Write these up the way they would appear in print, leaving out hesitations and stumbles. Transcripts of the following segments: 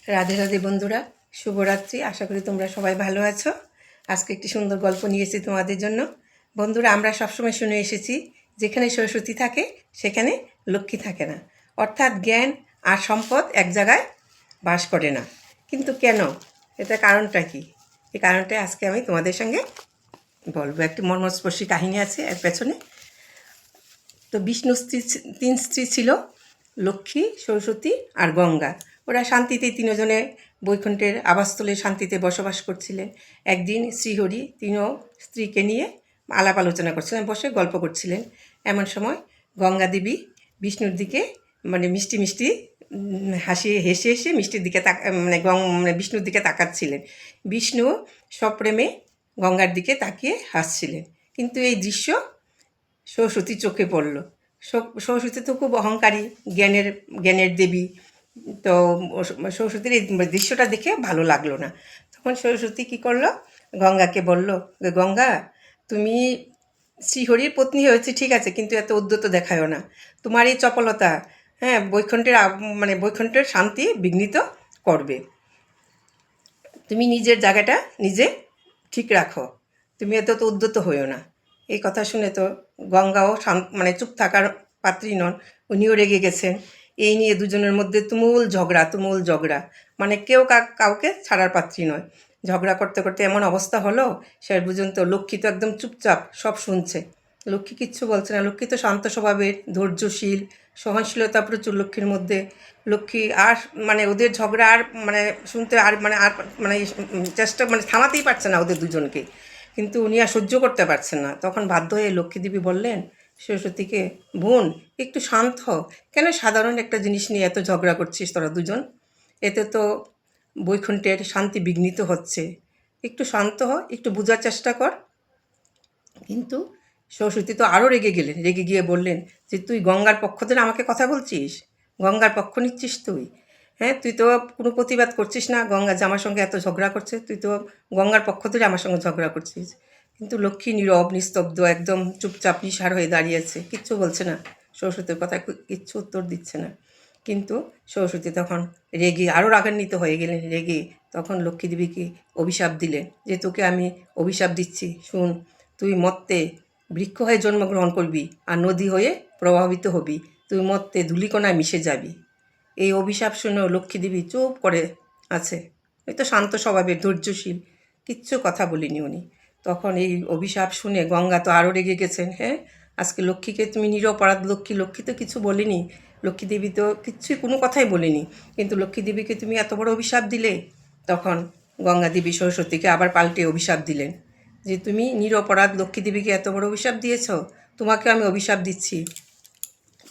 রাধে রাধে বন্ধুরা, শুভরাত্রি। আশা করি তোমরা সবাই ভালো আছো। আজকে একটি সুন্দর গল্প নিয়ে এসেছি তোমাদের জন্য। বন্ধুরা, আমরা সবসময় শুনে এসেছি যেখানে সরস্বতী থাকে সেখানে লক্ষ্মী থাকে না, অর্থাৎ জ্ঞান আর সম্পদ এক জায়গায় বাস করে না। কিন্তু কেন, এটা কারণটা কি? এই কারণটা আজকে আমি তোমাদের সঙ্গে বলবো। একটি মর্মস্পর্শী কাহিনী আছে এর পেছনে। তো বিষ্ণু তিন স্ত্রী ছিল, লক্ষ্মী, সরস্বতী আর গঙ্গা। ওরা শান্তিতে তিনজনে বৈকুণ্ঠের আবাসস্থলে শান্তিতে বসবাস করছিলেন। একদিন শ্রীহরি তিনও স্ত্রীকে নিয়ে আলাপ আলোচনা করছিলেন, বসে গল্প করছিলেন। এমন সময় গঙ্গা দেবী বিষ্ণুর দিকে মিষ্টি মিষ্টি হেসে হেসে মিষ্টির দিকে বিষ্ণুর দিকে তাকাচ্ছিলেন। বিষ্ণু সপ্রেমে গঙ্গার দিকে তাকিয়ে হাসছিলেন। কিন্তু এই দৃশ্য সরস্বতী চোখে পড়ল। সরস্বতী তো খুব অহংকারী, জ্ঞানের দেবী। তো সরস্বতীর এই দৃশ্যটা দেখে ভালো লাগলো না। তখন সরস্বতী কী করলো, গঙ্গাকে বলল, গঙ্গা, তুমি শ্রীহরির পত্নী হয়েছে ঠিক আছে, কিন্তু এত উদ্যত দেখায়ও না। তোমার এই চপলতা, হ্যাঁ, বৈকুণ্ঠের শান্তি বিঘ্নিত করবে। তুমি নিজের জায়গাটা নিজে ঠিক রাখো, তুমি এত তো উদ্যত হইও না। এই কথা শুনে তো গঙ্গাও চুপ থাকার পাত্রী নন, উনিও রেগে গেছেন। এই নিয়ে দুজনের মধ্যে তুমুল ঝগড়া, কেউ কাউকে ছাড়ার পাত্রী নয়। ঝগড়া করতে করতে এমন অবস্থা হলো, শেষ পর্যন্ত লক্ষ্মী তো একদম চুপচাপ সব শুনছে। লক্ষ্মী কিচ্ছু বলছে না। লক্ষ্মী তো শান্ত স্বভাবের, ধৈর্যশীল, সহনশীলতা প্রচুর লক্ষ্মীর মধ্যে। লক্ষ্মী আর ওদের ঝগড়া আর শুনতে আর আর চেষ্টা থামাতেই পারছে না ওদের দুজনকে। কিন্তু উনি আর সহ্য করতে পারছেন না। তখন বাধ্য হয়ে লক্ষ্মীদেবী বললেন সরস্বতীকে, বোন, একটু শান্ত হ। কেন সাধারণ একটা জিনিস নিয়ে এত ঝগড়া করছিস তোরা দুজন? এতে তো বৈকুণ্ঠের শান্তি বিঘ্নিত হচ্ছে। একটু শান্ত হ, একটু বোঝার চেষ্টা কর। কিন্তু সরস্বতী তো আরও রেগে গেলেন। রেগে গিয়ে বললেন যে, তুই গঙ্গার পক্ষ ধরে আমাকে কথা বলছিস? গঙ্গার পক্ষ নিচ্ছিস তুই? হ্যাঁ, তুই তো কোনো প্রতিবাদ করছিস না। গঙ্গা যে আমার সঙ্গে এত ঝগড়া করছে, তুই তো গঙ্গার পক্ষ ধরে আমার সঙ্গে ঝগড়া করছিস। কিন্তু লক্ষ্মী নীরব, নিস্তব্ধ, একদম চুপচাপ নিশার হয়ে দাঁড়িয়েছে, কিচ্ছু বলছে না। সরস্বতীর কথায় কিচ্ছু উত্তর দিচ্ছে না। কিন্তু সরস্বতী তখন রেগে আরও রাগান্বিত হয়ে গেলেন। রেগে তখন লক্ষ্মীদেবীকে অভিশাপ দিলেন যে, তোকে আমি অভিশাপ দিচ্ছি, শুন। তুই মত্তে বৃক্ষ হয়ে জন্মগ্রহণ করবি আর নদী হয়ে প্রভাবিত হবি। তুই মত্তে ধূলিকণায় মিশে যাবি। এই অভিশাপ শুনেও লক্ষ্মীদেবী চুপ করে আছে। এই তো শান্ত স্বভাবের, ধৈর্যশীল, কিচ্ছু কথা বলিনি উনি। তখন এই অভিশাপ শুনে গঙ্গা তো আরও রেগে গেছেন। হ্যাঁ, আজকে লক্ষ্মীকে তুমি নিরপরাধ লক্ষ্মী, লক্ষ্মী তো কিছু বলিনি, লক্ষ্মীদেবী তো কিচ্ছুই কোনো কথাই বলিনি, কিন্তু লক্ষ্মীদেবীকে তুমি এত বড় অভিশাপ দিলে। তখন গঙ্গা দেবী সরস্বতীকে আবার পাল্টে অভিশাপ দিলেন যে, তুমি নিরপরাধ লক্ষ্মীদেবীকে এত বড় অভিশাপ দিয়েছ, তোমাকে আমি অভিশাপ দিচ্ছি।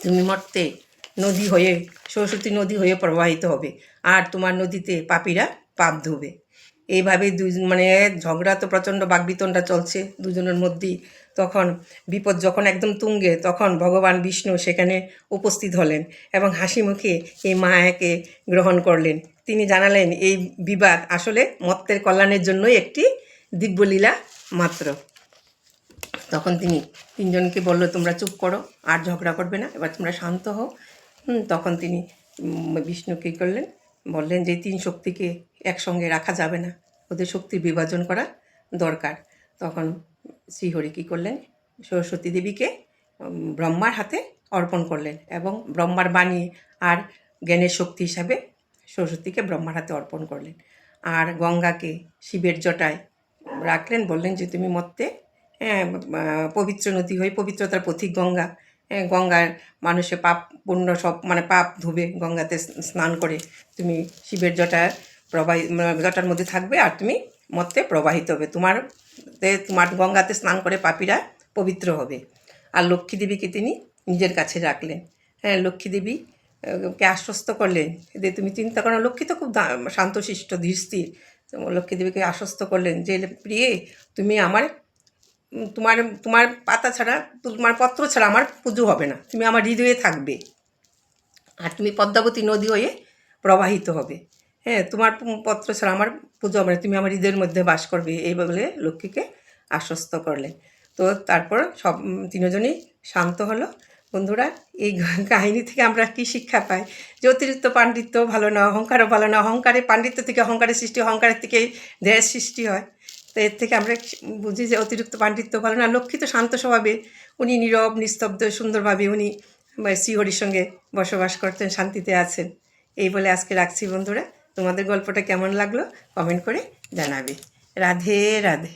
তুমি মর্তে নদী হয়ে, সরস্বতী নদী হয়ে প্রবাহিত হবে, আর তোমার নদীতে পাপীরা পাপ ধোবে। এইভাবে ঝগড়া তো প্রচণ্ড বাকবিতণ্ডা চলছে দুজনের মধ্যেই। তখন বিপদ যখন একদম তুঙ্গে, তখন ভগবান বিষ্ণু সেখানে উপস্থিত হলেন এবং হাসি মুখে এই মায়াকে গ্রহণ করলেন। তিনি জানালেন এই বিবাদ আসলে মত্তের কল্যাণের জন্যই একটি দিব্যলীলা মাত্র। তখন তিনি তিনজনকে বলল, তোমরা চুপ করো, আর ঝগড়া করবে না, এবার তোমরা শান্ত হও। তখন তিনি বিষ্ণু কী করলেন, বললেন যে তিন শক্তিকে একসঙ্গে রাখা যাবে না, ওদের শক্তির বিভাজন করা দরকার। তখন শ্রীহরি কী করলেন, সরস্বতী দেবীকে ব্রহ্মার হাতে অর্পণ করলেন এবং ব্রহ্মার বাণী আর জ্ঞানের শক্তি হিসাবে সরস্বতীকে ব্রহ্মার হাতে অর্পণ করলেন। আর গঙ্গাকে শিবের জটায় রাখলেন, বললেন যে তুমি মত্তে পবিত্র নদী হয়ে, পবিত্রতার পথিক গঙ্গা, গঙ্গার মানুষের পাপ পুণ্য সব পাপ ধুবে গঙ্গাতে স্নান করে। তুমি শিবের জটার মধ্যে থাকবে আর তুমি মত্তে প্রবাহিত হবে। তোমার গঙ্গাতে স্নান করে পাপীরা পবিত্র হবে। আর লক্ষ্মীদেবীকে তিনি নিজের কাছে রাখলেন। হ্যাঁ, লক্ষ্মীদেবী কে আশ্বস্ত করলেন যে তুমি চিন্তা করো। লক্ষ্মী তো খুব শান্তশিষ্ট, ধীরস্থির। লক্ষ্মীদেবীকে আশ্বস্ত করলেন যে, প্রিয়ে, তুমি তোমার তোমার পাতা ছাড়া, তোমার পত্র ছাড়া আমার পুজো হবে না। তুমি আমার হৃদয়ে থাকবে আর তুমি পদ্মাবতী নদী হয়ে প্রবাহিত হবে। হ্যাঁ, তোমার পত্র ছাড়া আমার পুজো হবে না, তুমি আমার হৃদয়ের মধ্যে বাস করবে। এই বলে লক্ষ্মীকে আশ্বস্ত করলেন। তো তারপর সব তিনজনই শান্ত হলো। বন্ধুরা, এই কাহিনী থেকে আমরা কি শিক্ষা পাই? যে অতিরিক্ত পাণ্ডিত্য ভালো না, অহংকারও ভালো না। অহংকারে পাণ্ডিত্য থেকে অহংকারের সৃষ্টি, অহংকারের থেকে দেহের সৃষ্টি হয়। তো এর থেকে আমরা বুঝি যে অতিরিক্ত পাণ্ডিত্য ভালো না। লক্ষ্মী তো শান্ত স্বভাবের, উনি নীরব নিস্তব্ধ সুন্দরভাবে উনি শ্রীহরির সঙ্গে বসবাস করতেন, শান্তিতে আছেন। এই বলে আজকে রাখছি বন্ধুরা। তোমাদের গল্পটা কেমন লাগলো কমেন্ট করে জানাবে। রাধে রাধে।